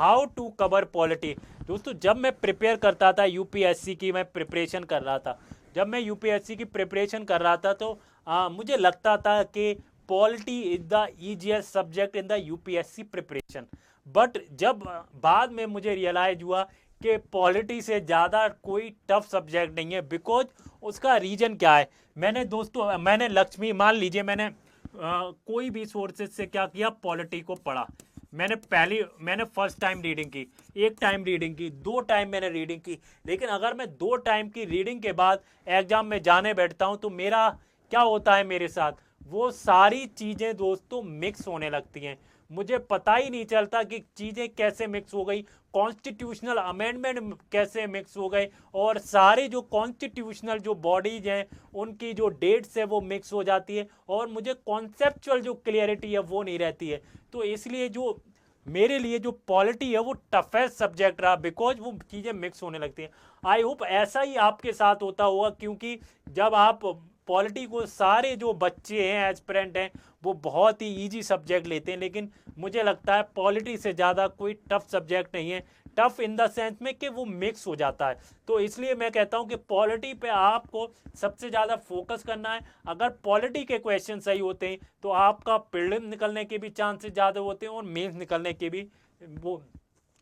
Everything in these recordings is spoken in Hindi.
How to cover polity. दोस्तों जब मैं प्रिपेयर करता था यूपीएससी की, मैं प्रिपरेशन कर रहा था, जब मैं यूपीएससी की प्रिपरेशन कर रहा था तो मुझे लगता था कि polity is the easiest subject in the UPSC preparation. But जब बाद में मुझे रियलाइज हुआ कि पॉलिटी से ज़्यादा कोई टफ सब्जेक्ट नहीं है। बिकॉज उसका रीज़न क्या है, मैंने दोस्तों मैंने लक्ष्मी, मान लीजिए मैंने कोई भी सोर्सेज से क्या किया, पॉलिटी को पढ़ा। मैंने फर्स्ट टाइम रीडिंग की, एक टाइम रीडिंग की, दो टाइम मैंने रीडिंग की। लेकिन अगर मैं दो टाइम की रीडिंग के बाद एग्जाम में जाने बैठता हूँ तो मेरा क्या होता है मेरे साथ, वो सारी चीज़ें दोस्तों मिक्स होने लगती हैं। मुझे पता ही नहीं चलता कि चीज़ें कैसे मिक्स हो गई, कॉन्स्टिट्यूशनल अमेंडमेंट कैसे मिक्स हो गए, और सारे जो कॉन्स्टिट्यूशनल जो बॉडीज हैं उनकी जो डेट्स है वो मिक्स हो जाती है, और मुझे कॉन्सेप्चुअल जो क्लियरिटी है वो नहीं रहती है। तो इसलिए जो मेरे लिए जो पॉलिटी है वो टफेस्ट सब्जेक्ट रहा, बिकॉज वो चीज़ें मिक्स होने लगती हैं। आई होप ऐसा ही आपके साथ होता होगा, क्योंकि जब आप पॉलिटी को, सारे जो बच्चे हैं एस्पिरेंट हैं वो बहुत ही इजी सब्जेक्ट लेते हैं, लेकिन मुझे लगता है पॉलिटी से ज़्यादा कोई टफ सब्जेक्ट नहीं है। टफ इन द सेंस में कि वो मिक्स हो जाता है। तो इसलिए मैं कहता हूँ कि पॉलिटी पे आपको सबसे ज़्यादा फोकस करना है। अगर पॉलिटी के क्वेश्चन सही होते हैं तो आपका प्रीलिम निकलने के भी चांसेस ज़्यादा होते हैं, और मेंस निकलने के भी वो,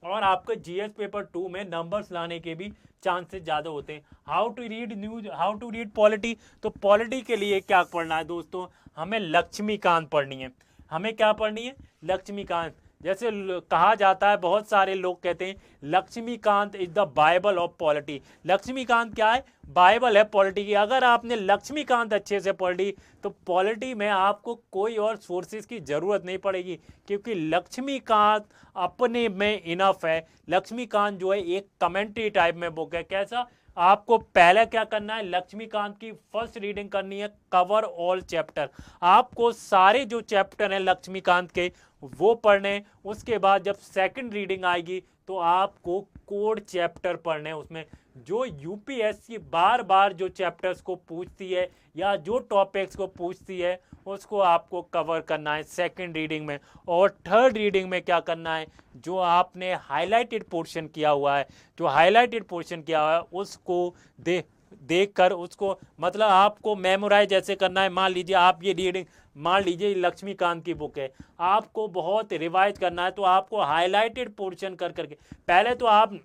और आपके जीएस पेपर 2 में नंबर्स लाने के भी चांसेस ज़्यादा होते हैं। How to read news, how to read polity. तो पॉलिटी के लिए क्या पढ़ना है दोस्तों, हमें लक्ष्मीकांत पढ़नी है। हमें क्या पढ़नी है, लक्ष्मीकांत। जैसे कहा जाता है, बहुत सारे लोग कहते हैं Laxmikanth is the Bible of polity. Laxmikanth क्या है, बाइबल है पॉलिटी की। अगर आपने लक्ष्मीकांत अच्छे से पढ़ ली तो पॉलिटी में आपको कोई और सोर्सेज की ज़रूरत नहीं पड़ेगी, क्योंकि लक्ष्मीकांत अपने में इनफ है। लक्ष्मीकांत जो है एक कमेंट्री टाइप में बुक है। कैसा, आपको पहले क्या करना है, लक्ष्मीकांत की फर्स्ट रीडिंग करनी है, कवर ऑल चैप्टर। आपको सारे जो चैप्टर हैं लक्ष्मीकांत के वो पढ़ने। उसके बाद जब सेकंड रीडिंग आएगी तो आपको कोड चैप्टर पढ़ने। उसमें जो यूपीएससी बार बार जो चैप्टर्स को पूछती है या जो टॉपिक्स को पूछती है उसको आपको कवर करना है सेकंड रीडिंग में। और थर्ड रीडिंग में क्या करना है, जो आपने हाईलाइटेड पोर्शन किया हुआ है, जो हाईलाइटेड पोर्शन किया हुआ है उसको देख कर उसको, मतलब आपको मेमोराइज जैसे करना है। मान लीजिए आप ये रीडिंग, मान लीजिए लक्ष्मीकांत की बुक है, आपको बहुत रिवाइज करना है, तो आपको हाईलाइटेड पोर्शन कर करके पहले तो आप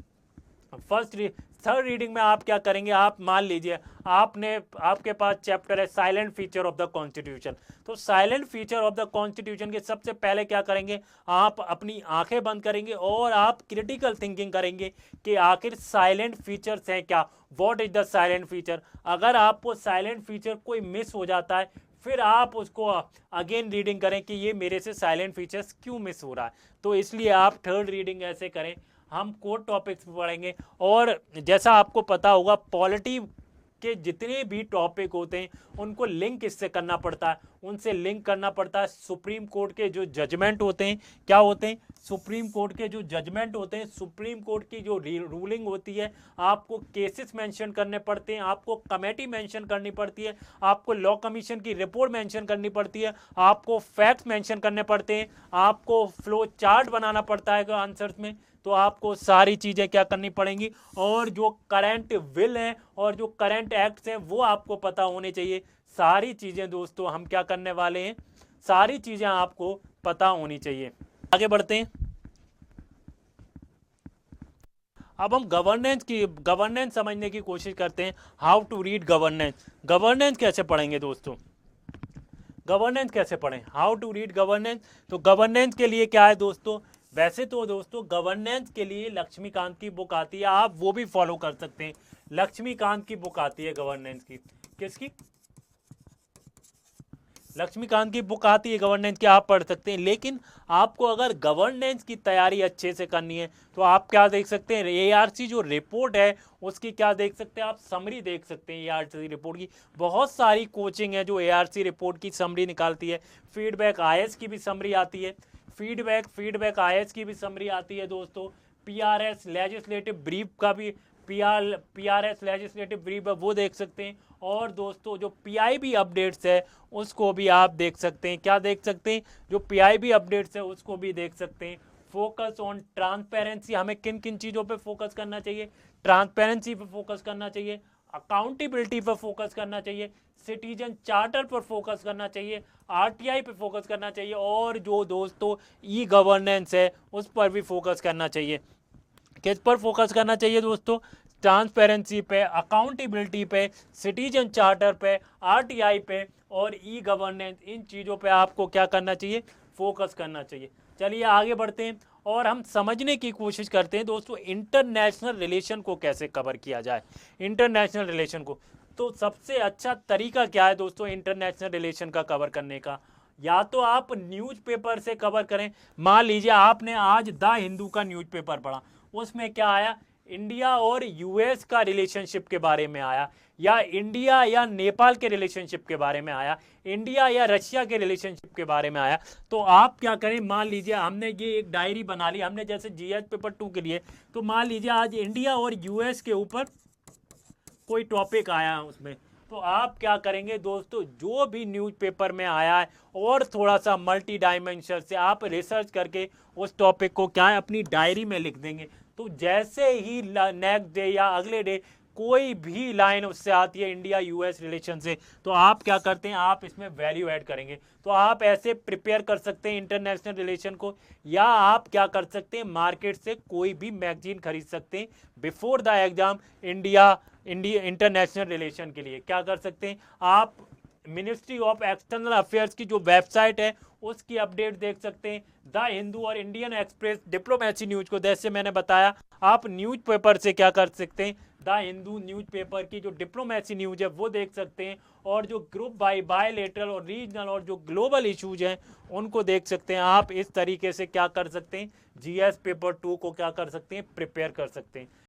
थर्ड रीडिंग में आप क्या करेंगे, आप मान लीजिए आपके पास चैप्टर है silent feature of the constitution. तो silent feature of the constitution के सबसे पहले क्या करेंगे, आप अपनी आंखें बंद करेंगे और आप क्रिटिकल थिंकिंग करेंगे कि आखिर साइलेंट फीचर्स हैं क्या, what is the silent feature. अगर आपको साइलेंट फीचर कोई मिस हो जाता है फिर आप उसको अगेन रीडिंग करें कि ये मेरे से साइलेंट फीचर्स क्यों मिस हो रहा है। तो इसलिए आप थर्ड रीडिंग ऐसे करें। हम कोर टॉपिक्स पढ़ेंगे, और जैसा आपको पता होगा पॉलिटी के जितने भी टॉपिक होते हैं उनको लिंक इससे करना पड़ता है, उनसे लिंक करना पड़ता है सुप्रीम कोर्ट के जो जजमेंट होते हैं। क्या होते हैं, सुप्रीम कोर्ट के जो जजमेंट होते हैं, सुप्रीम कोर्ट की जो रूलिंग होती है, आपको केसेस मेंशन करने पड़ते हैं, आपको कमेटी मेंशन करनी पड़ती है, आपको लॉ कमीशन की रिपोर्ट मेंशन करनी पड़ती है, आपको फैक्ट्स मेंशन करने पड़ते हैं, आपको फ्लो चार्ट बनाना पड़ता है आंसर्स में। तो आपको सारी चीज़ें क्या करनी पड़ेंगी, और जो करंट विल हैं और जो करंट एक्ट्स हैं वो आपको पता होने चाहिए। सारी चीज़ें दोस्तों हम क्या करने वाले हैं, सारी चीज़ें आपको पता होनी चाहिए। आगे बढ़ते हैं। अब हम गवर्नेंस समझने की कोशिश करते हैं। How to read governance. Governance कैसे पढ़ेंगे दोस्तों, गवर्नेंस कैसे पढ़ें, हाउ टू रीड गवर्नेंस। तो गवर्नेंस के लिए क्या है दोस्तों, वैसे तो दोस्तों गवर्नेंस के लिए लक्ष्मीकांत की बुक आती है, आप वो भी फॉलो कर सकते हैं। लक्ष्मीकांत की बुक आती है गवर्नेंस की, किसकी, लक्ष्मीकांत की बुक आती है गवर्नेंस की, आप पढ़ सकते हैं। लेकिन आपको अगर गवर्नेंस की तैयारी अच्छे से करनी है तो आप क्या देख सकते हैं, एआरसी जो रिपोर्ट है उसकी क्या देख सकते हैं, आप समरी देख सकते हैं। एआरसी रिपोर्ट की बहुत सारी कोचिंग है जो एआरसी रिपोर्ट की समरी निकालती है। फीडबैक आईएएस की भी समरी आती है, फीडबैक आईएएस की भी समरी आती है दोस्तों। पीआरएस लेजिस्लेटिव ब्रीफ का भी पीआरएस लेजिस्लेटिव ब्रीफ है वो देख सकते हैं। और दोस्तों जो पीआईबी अपडेट्स है उसको भी आप देख सकते हैं। क्या देख सकते हैं, जो पीआईबी अपडेट्स है उसको भी देख सकते हैं। फोकस ऑन ट्रांसपेरेंसी, हमें किन किन चीज़ों पे फोकस करना चाहिए, ट्रांसपेरेंसी पे फोकस करना चाहिए, अकाउंटेबिलिटी पर फोकस करना चाहिए, सिटीजन चार्टर पर फोकस करना चाहिए, आरटीआई पे फोकस करना चाहिए, और जो दोस्तों ई गवर्नेंस है उस पर भी फोकस करना चाहिए। किस पर फोकस करना चाहिए दोस्तों, ट्रांसपेरेंसी पे, अकाउंटेबिलिटी पे, सिटीजन चार्टर पे, आरटीआई पे और ई गवर्नेंस, इन चीज़ों पे आपको क्या करना चाहिए, फोकस करना चाहिए। चलिए आगे बढ़ते हैं और हम समझने की कोशिश करते हैं दोस्तों इंटरनेशनल रिलेशन को कैसे कवर किया जाए। इंटरनेशनल रिलेशन को तो सबसे अच्छा तरीका क्या है दोस्तों इंटरनेशनल रिलेशन का कवर करने का, या तो आप न्यूज़पेपर से कवर करें। मान लीजिए आपने आज द हिंदू का न्यूज़पेपर पढ़ा, उसमें क्या आया, इंडिया और यूएस का रिलेशनशिप के बारे में आया, या इंडिया या नेपाल के रिलेशनशिप के बारे में आया, इंडिया या रशिया के रिलेशनशिप के बारे में आया। तो आप क्या करें, मान लीजिए हमने ये एक डायरी बना ली, हमने जैसे जीएस पेपर 2 के लिए, तो मान लीजिए आज इंडिया और यूएस के ऊपर कोई टॉपिक आया है उसमें, तो आप क्या करेंगे दोस्तों, जो भी न्यूज़पेपर में आया है और थोड़ा सा मल्टी डायमेंशन से आप रिसर्च करके उस टॉपिक को क्या है अपनी डायरी में लिख देंगे। तो जैसे ही नेक्स्ट डे या अगले डे कोई भी लाइन उससे आती है इंडिया यूएस रिलेशन से, तो आप क्या करते हैं, आप इसमें वैल्यू ऐड करेंगे। तो आप ऐसे प्रिपेयर कर सकते हैं इंटरनेशनल रिलेशन को, या आप क्या कर सकते हैं, मार्केट से कोई भी मैगजीन खरीद सकते हैं before the exam India international relation के लिए। क्या कर सकते हैं, आप मिनिस्ट्री ऑफ एक्सटर्नल अफेयर्स की जो वेबसाइट है उसकी अपडेट देख सकते हैं। द हिंदू और इंडियन एक्सप्रेस डिप्लोमेसी न्यूज को जैसे मैंने बताया, आप न्यूज़पेपर से क्या कर सकते हैं, द हिंदू न्यूज़पेपर की जो डिप्लोमेसी न्यूज है वो देख सकते हैं, और जो ग्रुप बाय बायलेटरल और रीजनल और जो ग्लोबल इश्यूज हैं उनको देख सकते हैं। आप इस तरीके से क्या कर सकते हैं, जीएस पेपर 2 को क्या कर सकते हैं, प्रिपेयर कर सकते हैं।